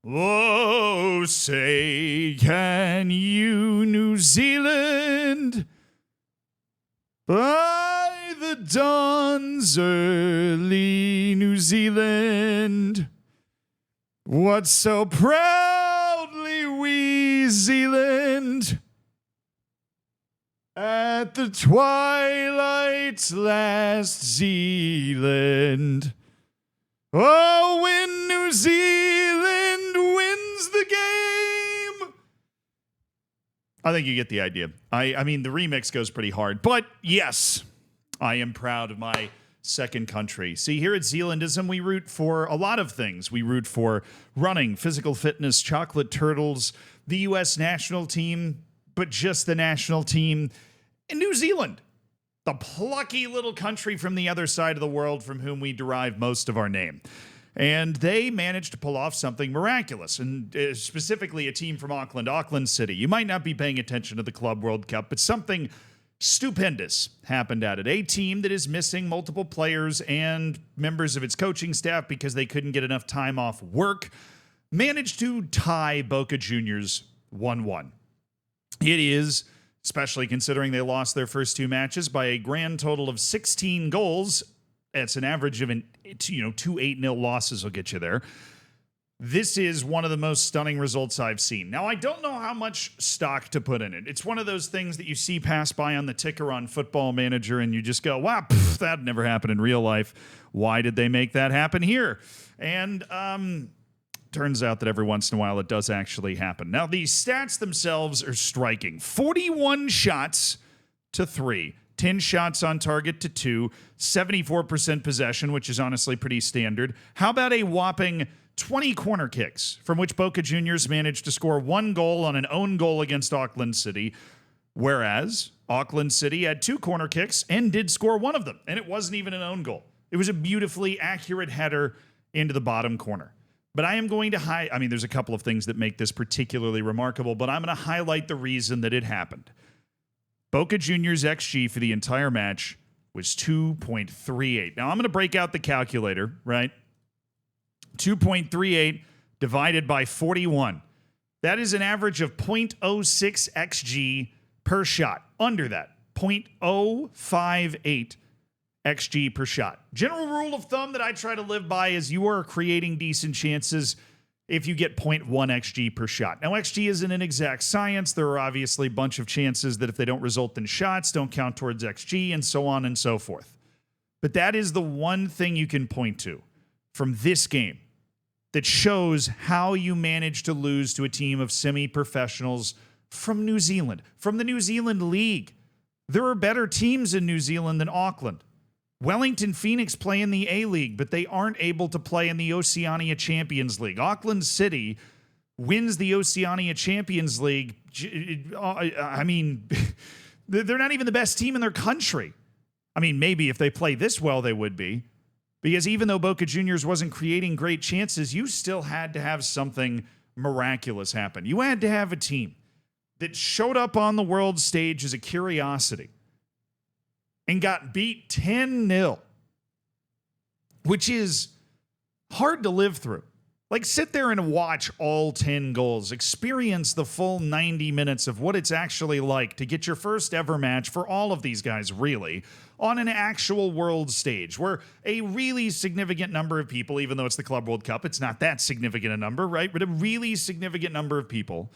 Oh, say, can you, New Zealand, by the dawn's early New Zealand, what so proudly we Zealand, at the twilight's last Zealand. Oh, when New Zealand wins the game. I think you get the idea. I mean, the remix goes pretty hard. But yes, I am proud of my second country. See, here at Zealandism, we root for a lot of things. We root for running, physical fitness, chocolate turtles, the U.S. national team, but just the national team in New Zealand. The plucky little country from the other side of the world from whom we derive most of our name. And they managed to pull off something miraculous, and specifically a team from Auckland City. You might not be paying attention to the Club World Cup, but something stupendous happened at it. A team that is missing multiple players and members of its coaching staff because they couldn't get enough time off work managed to tie Boca Juniors 1-1. It is, especially considering they lost their first two matches by a grand total of 16 goals. It's an average of 2 8-0 losses will get you there. This is one of the most stunning results I've seen. Now, I don't know how much stock to put in it. It's one of those things that you see pass by on the ticker on Football Manager and you just go, wow, that never happened in real life. Why did they make that happen here? And turns out that every once in a while it does actually happen. Now, the stats themselves are striking. 41 shots to 3. 10 shots on target to 2. 74% possession, which is honestly pretty standard. How about a whopping 20 corner kicks, from which Boca Juniors managed to score 1 goal on an own goal against Auckland City, whereas Auckland City had 2 corner kicks and did score 1 of them, and it wasn't even an own goal. It was a beautifully accurate header into the bottom corner. But I am going to there's a couple of things that make this particularly remarkable, but I'm going to highlight the reason that it happened. Boca Juniors' XG for the entire match was 2.38. Now, I'm going to break out the calculator, right? 2.38 divided by 41. That is an average of 0.06 XG per shot. Under that, 0.058 XG per shot. General rule of thumb that I try to live by is you are creating decent chances if you get 0.1 XG per shot. Now, XG isn't an exact science. There are obviously a bunch of chances that if they don't result in shots, don't count towards XG, and so on and so forth. But that is the one thing you can point to from this game that shows how you managed to lose to a team of semi-professionals from New Zealand, from the New Zealand League. There are better teams in New Zealand than Auckland. Wellington Phoenix play in the A-League, but they aren't able to play in the Oceania Champions League. Auckland City wins the Oceania Champions League. I mean, they're not even the best team in their country. I mean, maybe if they play this well, they would be. Because even though Boca Juniors wasn't creating great chances, you still had to have something miraculous happen. You had to have a team that showed up on the world stage as a curiosity and got beat 10-0, which is hard to live through. Like, sit there and watch all 10 goals. Experience the full 90 minutes of what it's actually like to get your first ever match for all of these guys, really, on an actual world stage where a really significant number of people, even though it's the Club World Cup, it's not that significant a number, right? But a really significant number of people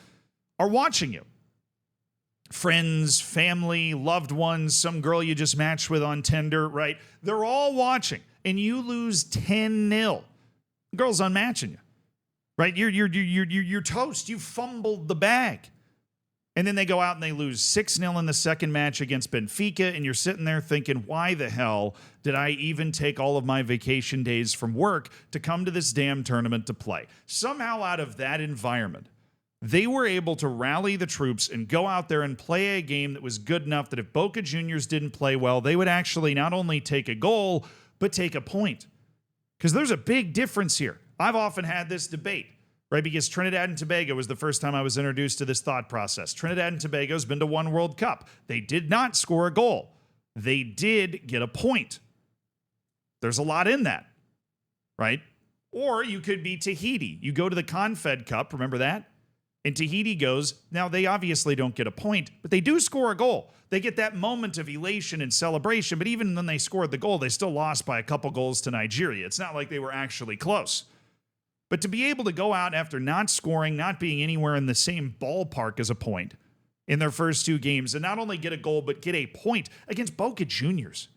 are watching you. Friends, family, loved ones, some girl you just matched with on Tinder, right? They're all watching, and you lose 10-0. The girl's unmatching you, right? You're toast. You fumbled the bag. And then they go out and they lose 6-0 in the second match against Benfica, and you're sitting there thinking, why the hell did I even take all of my vacation days from work to come to this damn tournament to play? Somehow out of that environment, they were able to rally the troops and go out there and play a game that was good enough that if Boca Juniors didn't play well, they would actually not only take a goal, but take a point. Because there's a big difference here. I've often had this debate, right? Because Trinidad and Tobago was the first time I was introduced to this thought process. Trinidad and Tobago's been to one World Cup. They did not score a goal. They did get a point. There's a lot in that, right? Or you could be Tahiti. You go to the Confed Cup, remember that? And Tahiti goes, now they obviously don't get a point, but they do score a goal. They get that moment of elation and celebration, but even when they scored the goal, they still lost by a couple goals to Nigeria. It's not like they were actually close. But to be able to go out after not scoring, not being anywhere in the same ballpark as a point in their first 2 games, and not only get a goal, but get a point against Boca Juniors.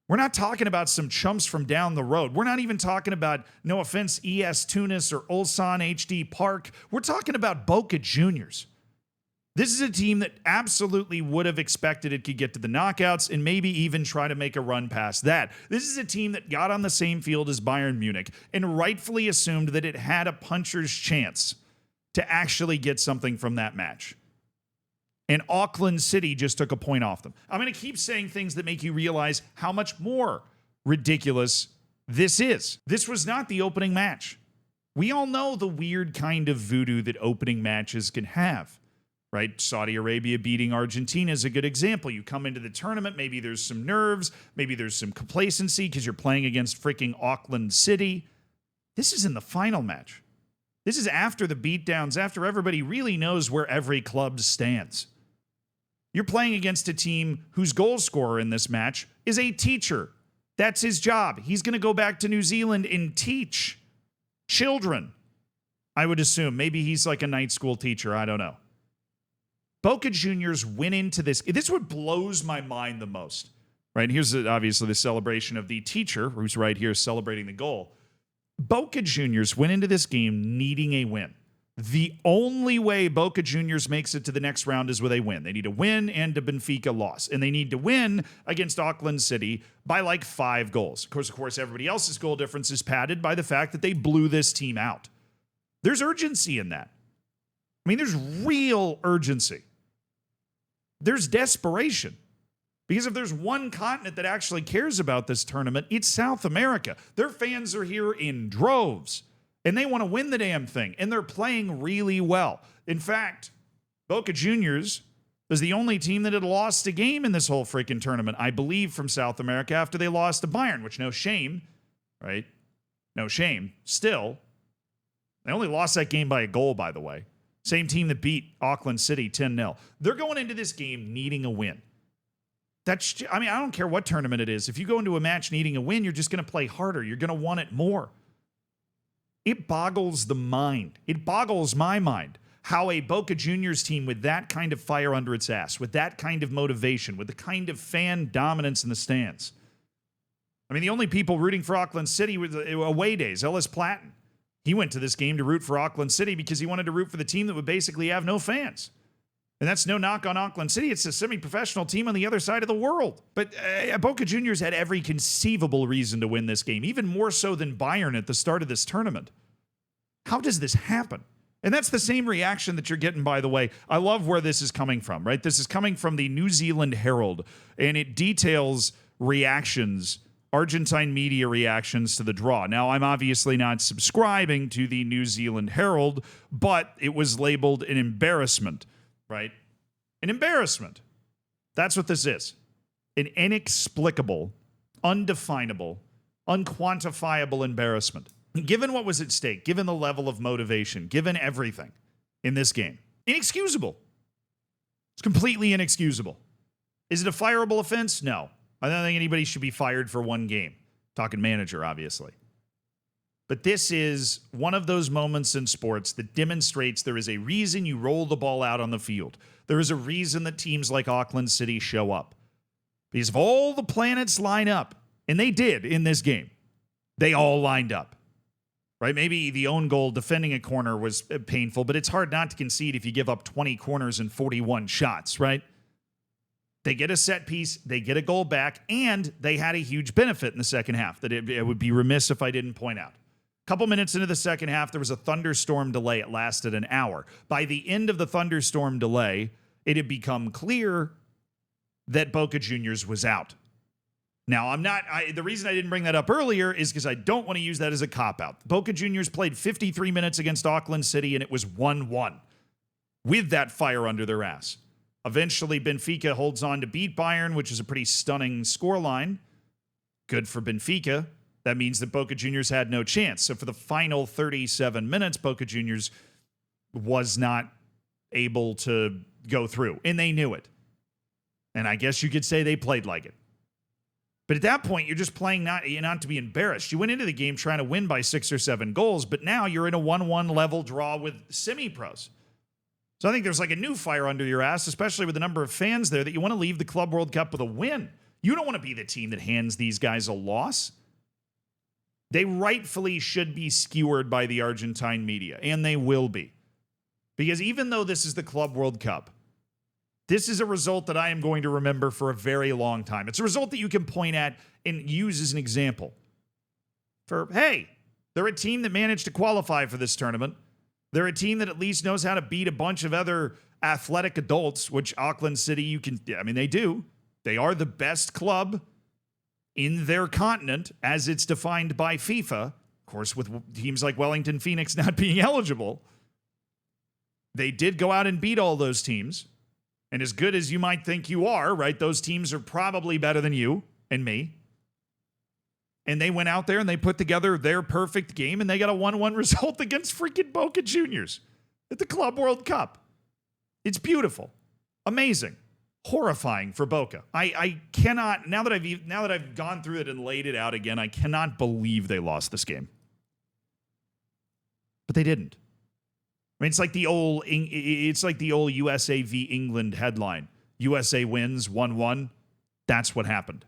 We're not talking about some chumps from down the road. We're not even talking about, no offense, ES Tunis or Ulsan HD Park. We're talking about Boca Juniors. This is a team that absolutely would have expected it could get to the knockouts and maybe even try to make a run past that. This is a team that got on the same field as Bayern Munich and rightfully assumed that it had a puncher's chance to actually get something from that match. And Auckland City just took a point off them. I'm going to keep saying things that make you realize how much more ridiculous this is. This was not the opening match. We all know the weird kind of voodoo that opening matches can have, right? Saudi Arabia beating Argentina is a good example. You come into the tournament, maybe there's some nerves, maybe there's some complacency because you're playing against freaking Auckland City. This is in the final match. This is after the beatdowns, after everybody really knows where every club stands. You're playing against a team whose goal scorer in this match is a teacher. That's his job. He's going to go back to New Zealand and teach children, I would assume. Maybe he's like a night school teacher. I don't know. Boca Juniors went into this. This is what blows my mind the most, right? Here's obviously the celebration of the teacher who's right here celebrating the goal. Boca Juniors went into this game needing a win. The only way Boca Juniors makes it to the next round is with a win. They need a win and a Benfica loss. And they need to win against Auckland City by like 5 goals. Of course, everybody else's goal difference is padded by the fact that they blew this team out. There's urgency in that. I mean, there's real urgency. There's desperation. Because if there's one continent that actually cares about this tournament, it's South America. Their fans are here in droves. And they want to win the damn thing. And they're playing really well. In fact, Boca Juniors was the only team that had lost a game in this whole freaking tournament, I believe, from South America after they lost to Bayern, which no shame, right? No shame. Still, they only lost that game by a goal, by the way. Same team that beat Auckland City 10-0. They're going into this game needing a win. I don't care what tournament it is. If you go into a match needing a win, you're just going to play harder. You're going to want it more. It boggles the mind. It boggles my mind how a Boca Juniors team with that kind of fire under its ass, with that kind of motivation, with the kind of fan dominance in the stands. I mean, the only people rooting for Auckland City were the away days. Ellis Platten. He went to this game to root for Auckland City because he wanted to root for the team that would basically have no fans. And that's no knock on Auckland City. It's a semi-professional team on the other side of the world. But Boca Juniors had every conceivable reason to win this game, even more so than Bayern at the start of this tournament. How does this happen? And that's the same reaction that you're getting, by the way. I love where this is coming from, right? This is coming from the New Zealand Herald, and it details reactions, Argentine media reactions to the draw. Now, I'm obviously not subscribing to the New Zealand Herald, but it was labeled an embarrassment. Right? An embarrassment. That's what this is. An inexplicable, undefinable, unquantifiable embarrassment. Given what was at stake, given the level of motivation, given everything in this game. Inexcusable. It's completely inexcusable. Is it a fireable offense? No. I don't think anybody should be fired for one game. Talking manager, obviously. But this is one of those moments in sports that demonstrates there is a reason you roll the ball out on the field. There is a reason that teams like Auckland City show up. Because if all the planets line up, and they did in this game, they all lined up. Right? Maybe the own goal defending a corner was painful, but it's hard not to concede if you give up 20 corners and 41 shots, right? They get a set piece, they get a goal back, and they had a huge benefit in the second half that it would be remiss if I didn't point out. Couple minutes into the second half, there was a thunderstorm delay. It lasted an hour. By the end of the thunderstorm delay, it had become clear that Boca Juniors was out. Now, the reason I didn't bring that up earlier is because I don't want to use that as a cop-out. Boca Juniors played 53 minutes against Auckland City, and it was 1-1 with that fire under their ass. Eventually, Benfica holds on to beat Bayern, which is a pretty stunning scoreline. Good for Benfica. That means that Boca Juniors had no chance. So for the final 37 minutes, Boca Juniors was not able to go through, and they knew it. And I guess you could say they played like it. But at that point, you're just playing not to be embarrassed. You went into the game trying to win by 6 or 7 goals, but now you're in a 1-1 level draw with semi-pros. So I think there's like a new fire under your ass, especially with the number of fans there, that you want to leave the Club World Cup with a win. You don't want to be the team that hands these guys a loss. They rightfully should be skewered by the Argentine media, and they will be. Because even though this is the Club World Cup, this is a result that I am going to remember for a very long time. It's a result that you can point at and use as an example. For, hey, they're a team that managed to qualify for this tournament. They're a team that at least knows how to beat a bunch of other athletic adults, which Auckland City, they do. They are the best club in their continent as it's defined by FIFA. Of course, with teams like Wellington Phoenix not being eligible. They did go out and beat all those teams. And as good as you might think you are, right, those teams are probably better than you and me. And they went out there and they put together their perfect game, and they got a 1-1 result against freaking Boca Juniors at the Club World Cup. It's beautiful. Amazing. Horrifying for Boca. I cannot, now that I've gone through it and laid it out again, I cannot believe they lost this game. But they didn't. I mean, it's like the old USA v. England headline. USA wins 1-1. That's what happened.